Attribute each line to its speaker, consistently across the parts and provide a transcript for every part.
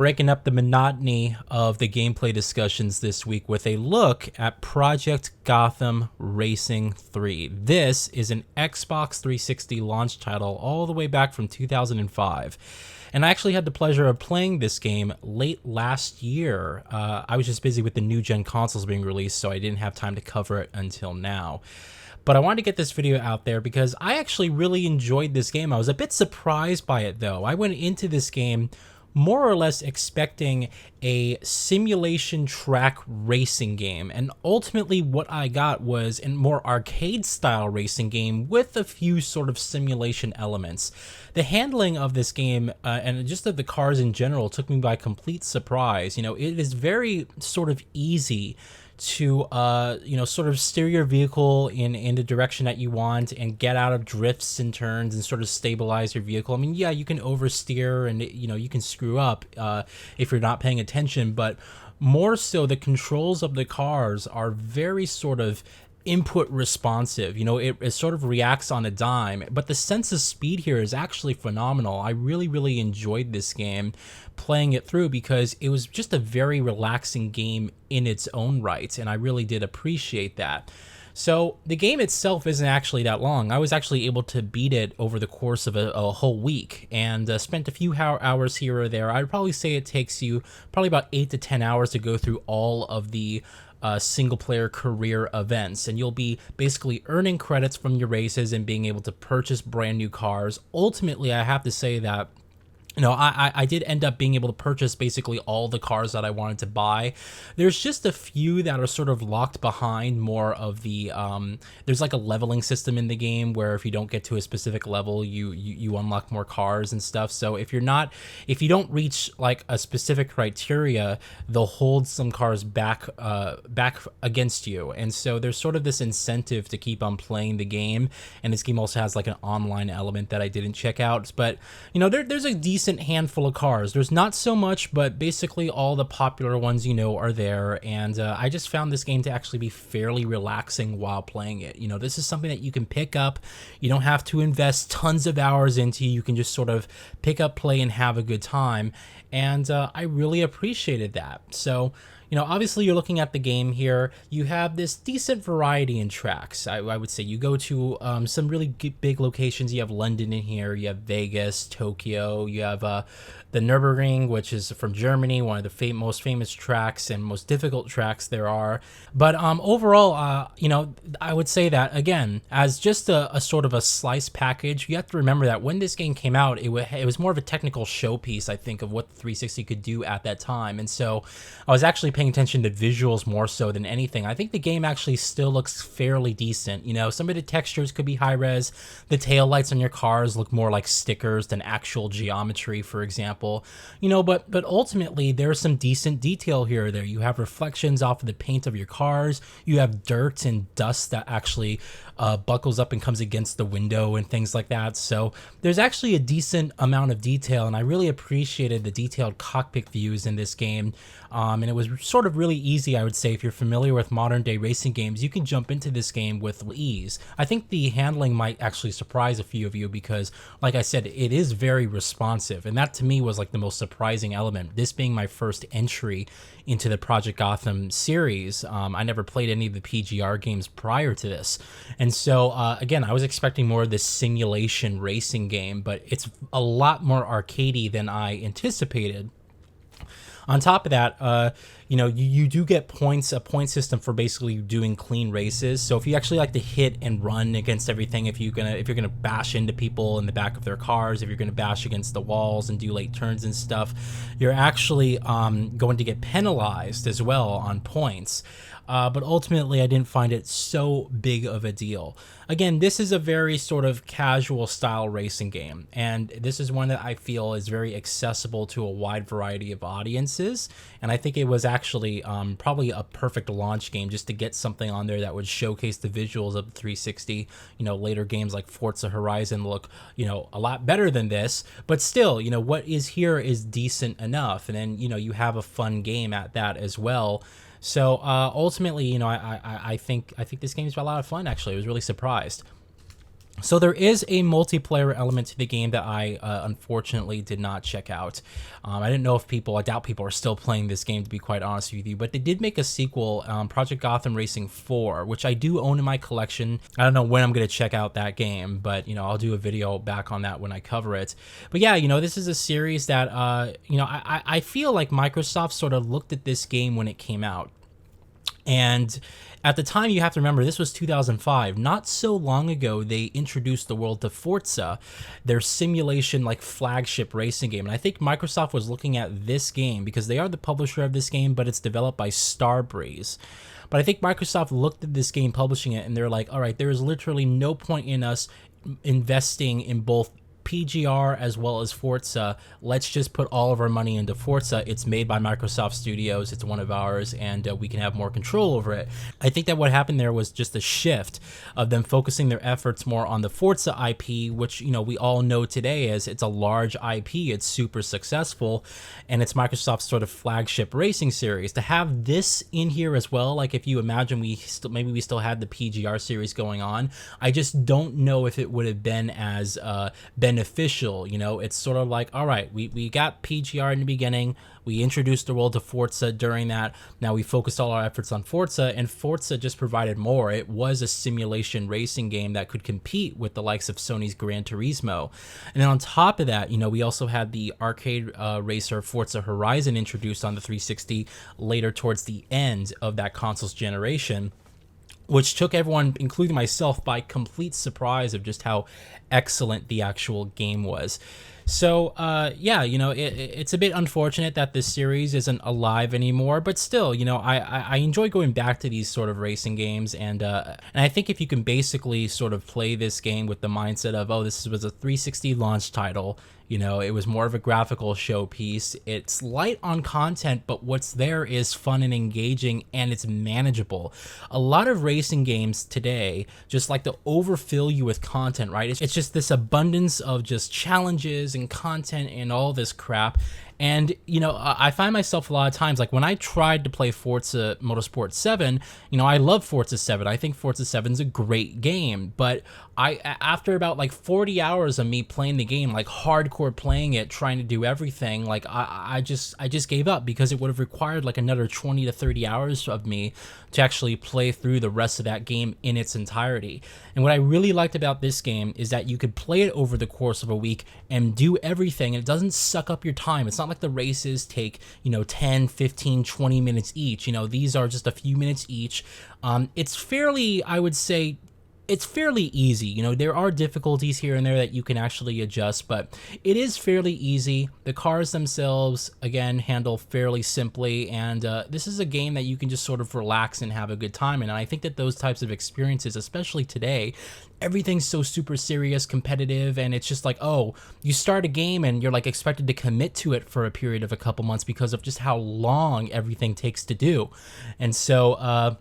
Speaker 1: breaking up the monotony of the gameplay discussions this week with a look at Project Gotham Racing 3. This is an Xbox 360 launch title all the way back from 2005. And I actually had the pleasure of playing this game late last year. I was just busy with the new gen consoles being released, so I didn't have time to cover it until now. But I wanted to get this video out there because I actually really enjoyed this game. I was a bit surprised by it, though. I went into this game more or less expecting a simulation track racing game, and ultimately what I got was a more arcade style racing game with a few sort of simulation elements. The handling of this game and just of the cars in general took me by complete surprise. You know, it is very sort of easy to sort of steer your vehicle in the direction that you want and get out of drifts and turns and sort of stabilize your vehicle. I mean, yeah, you can oversteer and you can screw up if you're not paying attention, but more so the controls of the cars are very sort of input responsive. It sort of reacts on a dime, but the sense of speed here is actually phenomenal. I really enjoyed this game playing it through because it was just a very relaxing game in its own right, and I really did appreciate that. So the game itself isn't actually that long. I was actually able to beat it over the course of a whole week and spent a few hours here or there. I'd probably say it takes you probably about 8 to 10 hours to go through all of the single player career events, and you'll be basically earning credits from your races and being able to purchase brand new cars. Ultimately, I have to say that I did end up being able to purchase basically all the cars that I wanted to buy. There's just a few that are sort of locked behind more of the, there's like a leveling system in the game where if you don't get to a specific level, you unlock more cars and stuff. So if you don't reach like a specific criteria, they'll hold some cars back against you. And so there's sort of this incentive to keep on playing the game. And this game also has like an online element that I didn't check out. But, there's a decent handful of cars. There's not so much, but basically all the popular ones are there, and I just found this game to actually be fairly relaxing while playing it. This is something that you can pick up. You don't have to invest tons of hours into. You can just sort of pick up, play, and have a good time, and I really appreciated that. So obviously you're looking at the game here. You have this decent variety in tracks. I would say you go to some really big locations. You have London in here. You have Vegas, Tokyo. You have the Nürburgring, which is from Germany, one of the most famous tracks and most difficult tracks there are. But overall, I would say that, again, as just a sort of a slice package, you have to remember that when this game came out, it was more of a technical showpiece, I think, of what the 360 could do at that time. And so I was actually paying attention to visuals more so than anything. I think the game actually still looks fairly decent. Some of the textures could be high res. The tail lights on your cars look more like stickers than actual geometry, for example. But ultimately there's some decent detail here or there. You have reflections off of the paint of your cars. You have dirt and dust that actually buckles up and comes against the window and things like that. So there's actually a decent amount of detail, and I really appreciated the detailed cockpit views in this game. And it was sort of really easy, I would say. If you're familiar with modern day racing games, you can jump into this game with ease. I think the handling might actually surprise a few of you because, like I said, it is very responsive, and that to me was like the most surprising element. This being my first entry into the Project Gotham series, I never played any of the PGR games prior to this, and so again, I was expecting more of this simulation racing game, but it's a lot more arcadey than I anticipated. On top of that, you do get points, a point system for basically doing clean races. So if you actually like to hit and run against everything, if you're gonna bash into people in the back of their cars, if you're gonna bash against the walls and do late turns and stuff, you're actually going to get penalized as well on points. But ultimately, I didn't find it so big of a deal. Again, this is a very sort of casual style racing game, and this is one that I feel is very accessible to a wide variety of audiences, and I think it was actually probably a perfect launch game just to get something on there that would showcase the visuals of the 360. Later games like Forza Horizon look, a lot better than this, but still, what is here is decent enough, and then, you have a fun game at that as well. So ultimately, I think this game is a lot of fun. Actually, I was really surprised. So there is a multiplayer element to the game that I unfortunately did not check out. I didn't know if I doubt people are still playing this game, to be quite honest with you, but they did make a sequel, Project Gotham Racing 4, which I do own in my collection. I don't know when I'm going to check out that game, but, I'll do a video back on that when I cover it. But yeah, this is a series that, I feel like Microsoft sort of looked at this game when it came out. And at the time, you have to remember, this was 2005. Not so long ago, they introduced the world to Forza, their simulation, flagship racing game. And I think Microsoft was looking at this game because they are the publisher of this game, but it's developed by Starbreeze. But I think Microsoft looked at this game, publishing it, and they're like, all right, there is literally no point in us investing in both PGR as well as Forza. Let's just put all of our money into Forza. It's made by Microsoft Studios, it's one of ours, and we can have more control over it. I think that what happened there was just a shift of them focusing their efforts more on the Forza IP, which we all know today as it's a large IP, it's super successful, and it's Microsoft's sort of flagship racing series. To have this in here as well, if you imagine maybe we still had the PGR series going on, I just don't know if it would have been as beneficial. It's sort of like, all right, we got PGR in the beginning, we introduced the world to Forza during that, now we focused all our efforts on Forza, and Forza just provided more. It was a simulation racing game that could compete with the likes of Sony's Gran Turismo. And then on top of that, we also had the arcade racer Forza Horizon introduced on the 360 later towards the end of that console's generation, which took everyone, including myself, by complete surprise of just how excellent the actual game was. So, yeah, it's a bit unfortunate that this series isn't alive anymore, but still, I enjoy going back to these sort of racing games, and I think if you can basically sort of play this game with the mindset of, oh, this was a 360 launch title, it was more of a graphical showpiece. It's light on content, but what's there is fun and engaging, and it's manageable. A lot of racing games today just like to overfill you with content, right? It's just this abundance of just challenges and content and all this crap. And, I find myself a lot of times, when I tried to play Forza Motorsport 7, I love Forza 7. I think Forza 7 is a great game. But after about 40 hours of me playing the game, hardcore playing it, trying to do everything, I just gave up, because it would have required another 20 to 30 hours of me to actually play through the rest of that game in its entirety. And what I really liked about this game is that you could play it over the course of a week and do everything, and it doesn't suck up your time. It's not like the races take 10, 15, 20 minutes each. These are just a few minutes each. It's fairly, I would say, it's fairly easy. There are difficulties here and there that you can actually adjust, but it is fairly easy. The cars themselves, again, handle fairly simply, and this is a game that you can just sort of relax and have a good time in. And I think that those types of experiences, especially today, everything's so super serious, competitive, and it's just oh, you start a game and you're expected to commit to it for a period of a couple months because of just how long everything takes to do. And so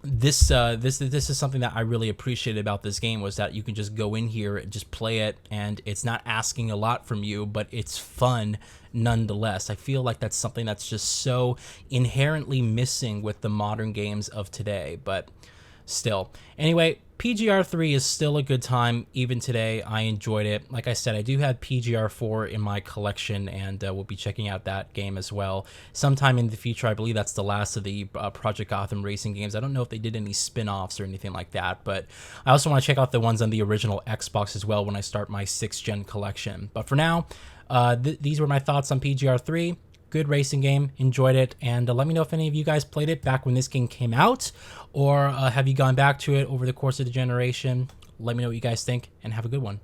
Speaker 1: this is something that I really appreciated about this game, was that you can just go in here and just play it, and it's not asking a lot from you, but it's fun nonetheless. I feel like that's something that's just so inherently missing with the modern games of today, but still. Anyway, PGR 3 is still a good time even today. I enjoyed it. Like I said, I do have PGR 4 in my collection, and we'll be checking out that game as well sometime in the future. I believe that's the last of the Project Gotham racing games. I don't know if they did any spin-offs or anything like that, but I also want to check out the ones on the original Xbox as well when I start my 6th gen collection. But for now, these were my thoughts on PGR 3. Good racing game, enjoyed it, and let me know if any of you guys played it back when this game came out, or have you gone back to it over the course of the generation. Let me know what you guys think, and have a good one.